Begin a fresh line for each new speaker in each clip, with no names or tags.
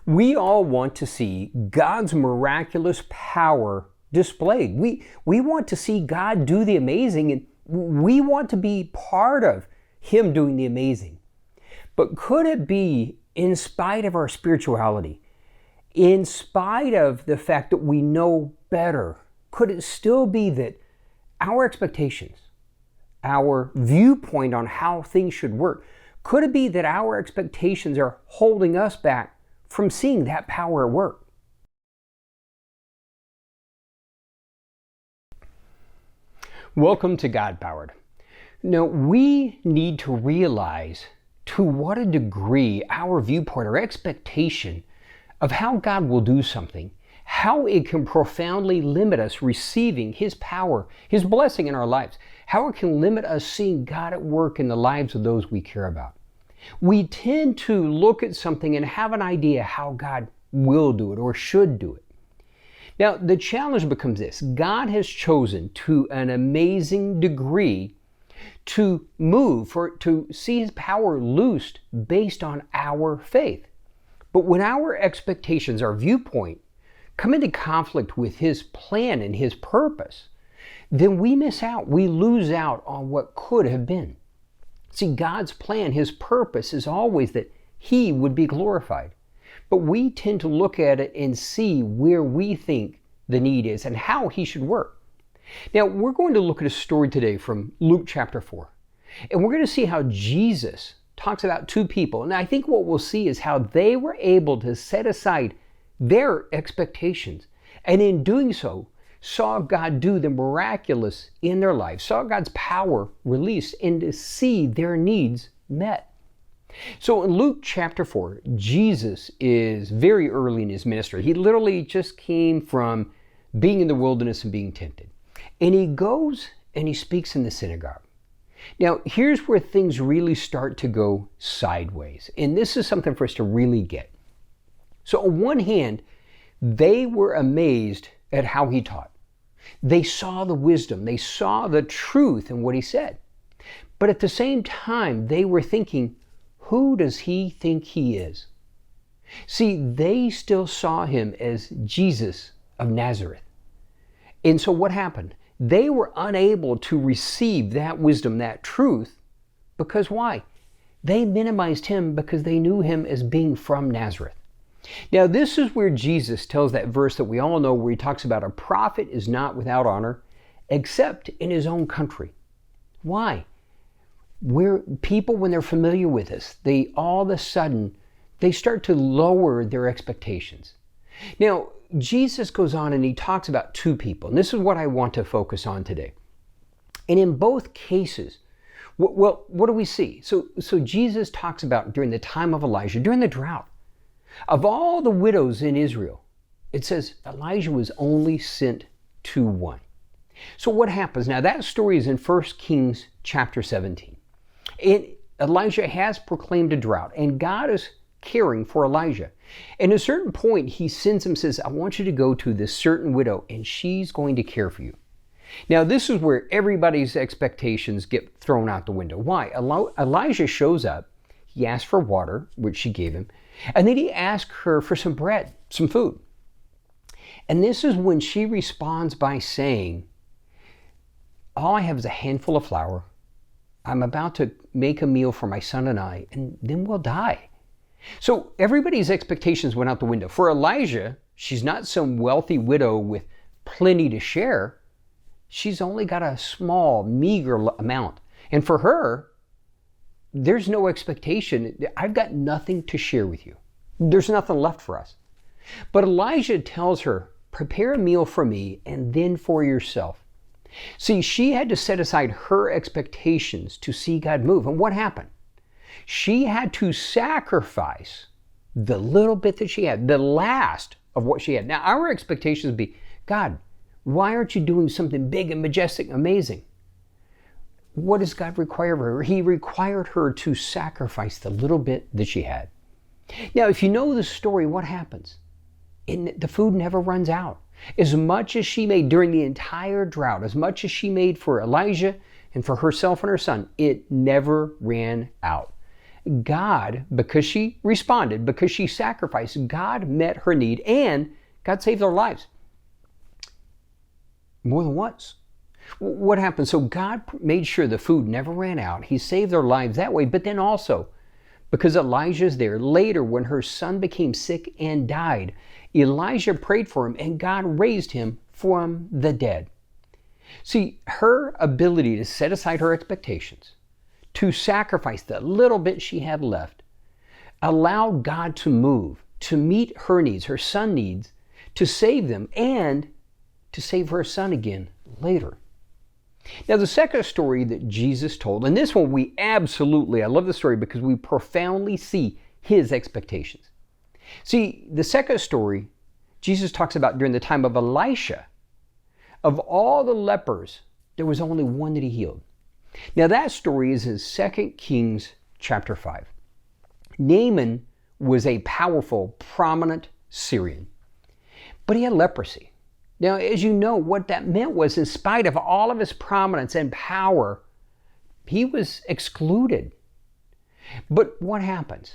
We all want to see God's miraculous power displayed. We want to see God do the amazing, and we want to be part of Him doing the amazing. But could it be, in spite of our spirituality, in spite of the fact that we know better, could it still be that our expectations, our viewpoint on how things should work, could it be that our expectations are holding us back from seeing that power at work? Welcome to God Powered. Now, we need to realize to what a degree our viewpoint or expectation of how God will do something, how it can profoundly limit us receiving His power, His blessing in our lives, how it can limit us seeing God at work in the lives of those we care about. We tend to look at something and have an idea how God will do it or should do it. Now, the challenge becomes this: God has chosen to an amazing degree to move or to see His power loosed based on our faith. But when our expectations, our viewpoint, come into conflict with His plan and His purpose, then we miss out. We lose out on what could have been. See, God's plan, His purpose is always that He would be glorified. But we tend to look at it and see where we think the need is and how He should work. Now, we're going to look at a story today from Luke chapter 4. And we're going to see how Jesus talks about two people. And I think what we'll see is how they were able to set aside their expectations. And in doing so, saw God do the miraculous in their lives, saw God's power released, and to see their needs met. So in Luke chapter 4, Jesus is very early in His ministry. He literally just came from being in the wilderness and being tempted. And He goes and He speaks in the synagogue. Now, here's where things really start to go sideways. And this is something for us to really get. So on one hand, they were amazed at how He taught. They saw the wisdom, they saw the truth in what He said. But at the same time, they were thinking, who does He think He is? See, they still saw Him as Jesus of Nazareth. And so what happened? They were unable to receive that wisdom, that truth, because why? They minimized Him because they knew Him as being from Nazareth. Now, this is where Jesus tells that verse that we all know, where He talks about a prophet is not without honor except in his own country. Why? Where people, when they're familiar with us, they all of a sudden, they start to lower their expectations. Now, Jesus goes on and He talks about two people, and this is what I want to focus on today. And in both cases, well, what do we see? So Jesus talks about during the time of Elijah, during the drought. Of all the widows in Israel, it says Elijah was only sent to one. So what happens? Now that story is in 1 Kings chapter 17. And Elijah has proclaimed a drought, and God is caring for Elijah. And at a certain point, He sends him, says, I want you to go to this certain widow, and she's going to care for you. Now this is where everybody's expectations get thrown out the window. Why? Elijah shows up, he asks for water, which she gave him, and then he asks her for some bread, some food. And this is when she responds by saying, all I have is a handful of flour. I'm about to make a meal for my son and I, and then we'll die. So everybody's expectations went out the window. For Elijah, she's not some wealthy widow with plenty to share. She's only got a small, meager amount. And for her, there's no expectation. I've got nothing to share with you. There's nothing left for us. But Elijah tells her, prepare a meal for me and then for yourself. See, she had to set aside her expectations to see God move. And what happened? She had to sacrifice the little bit that she had, the last of what she had. Now, our expectations would be, God, why aren't you doing something big and majestic, amazing? What does God require of her? He required her to sacrifice the little bit that she had. Now, if you know the story, what happens? The food never runs out. As much as she made during the entire drought, as much as she made for Elijah and for herself and her son, it never ran out. God, because she responded, because she sacrificed, God met her need and God saved their lives. More than once. What happened? So God made sure the food never ran out. He saved their lives that way, but then also, because Elijah's there, later when her son became sick and died, Elijah prayed for him and God raised him from the dead. See, her ability to set aside her expectations, to sacrifice the little bit she had left, allowed God to move, to meet her needs, her son needs, to save them, and to save her son again later. Now, the second story that Jesus told, and this one I love the story because we profoundly see his expectations. See, the second story, Jesus talks about during the time of Elisha. Of all the lepers, there was only one that he healed. Now, that story is in 2 Kings chapter 5. Naaman was a powerful, prominent Syrian, but he had leprosy. Now, as you know, what that meant was, in spite of all of his prominence and power, he was excluded. But what happens?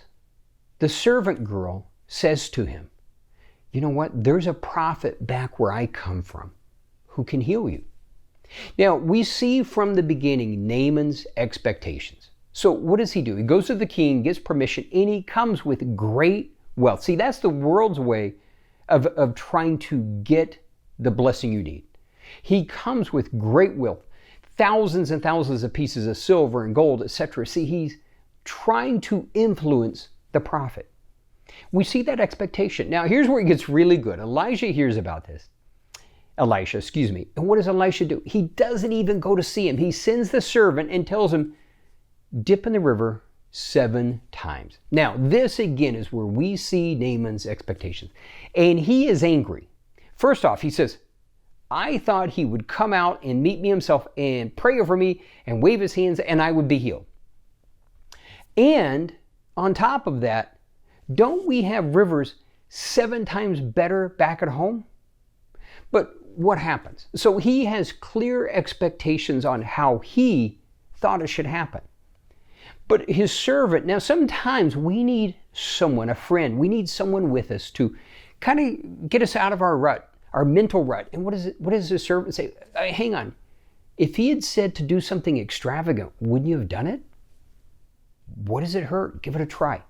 The servant girl says to him, you know what? There's a prophet back where I come from who can heal you. Now, we see from the beginning Naaman's expectations. So what does he do? He goes to the king, gets permission, and he comes with great wealth. See, that's the world's way of trying to get the blessing you need. He comes with great wealth, thousands and thousands of pieces of silver and gold, etc. See, he's trying to influence the prophet. We see that expectation. Now, here's where it gets really good. Elisha hears about this. And what does Elisha do? He doesn't even go to see him. He sends the servant and tells him, dip in the river 7 times. Now, this again is where we see Naaman's expectations. And he is angry. First off, he says, I thought he would come out and meet me himself and pray over me and wave his hands and I would be healed. And on top of that, don't we have rivers 7 times better back at home? But what happens? So he has clear expectations on how he thought it should happen. But his servant, now sometimes we need someone, a friend, we need someone with us to kind of get us out of our rut, our mental rut. And what does the servant say? Hang on. If he had said to do something extravagant, wouldn't you have done it? What does it hurt? Give it a try.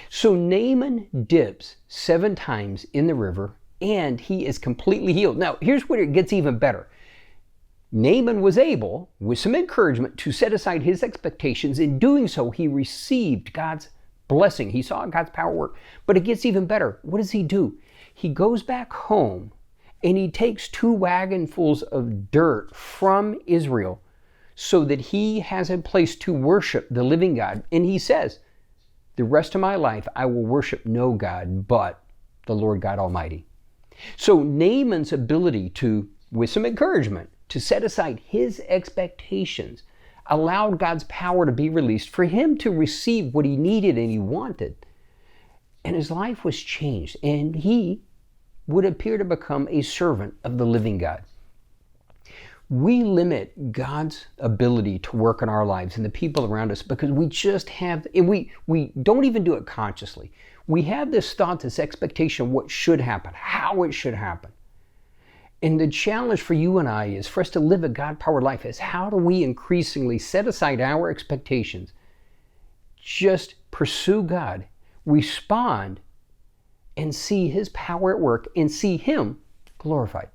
So Naaman dips 7 times in the river and he is completely healed. Now, here's where it gets even better. Naaman was able, with some encouragement, to set aside his expectations. In doing so, he received God's blessing. He saw God's power work. But it gets even better. What does he do? He goes back home and he takes 2 wagonfuls of dirt from Israel so that he has a place to worship the living God. And he says, the rest of my life I will worship no God but the Lord God Almighty. So Naaman's ability to, with some encouragement, to set aside his expectations allowed God's power to be released for him to receive what he needed and he wanted. And his life was changed, and he would appear to become a servant of the living God. We limit God's ability to work in our lives and the people around us because we just have, and we don't even do it consciously. We have this thought, this expectation of what should happen, how it should happen. And the challenge for you and I is for us to live a God-powered life is how do we increasingly set aside our expectations, just pursue God, respond, and see his power at work and see him glorified.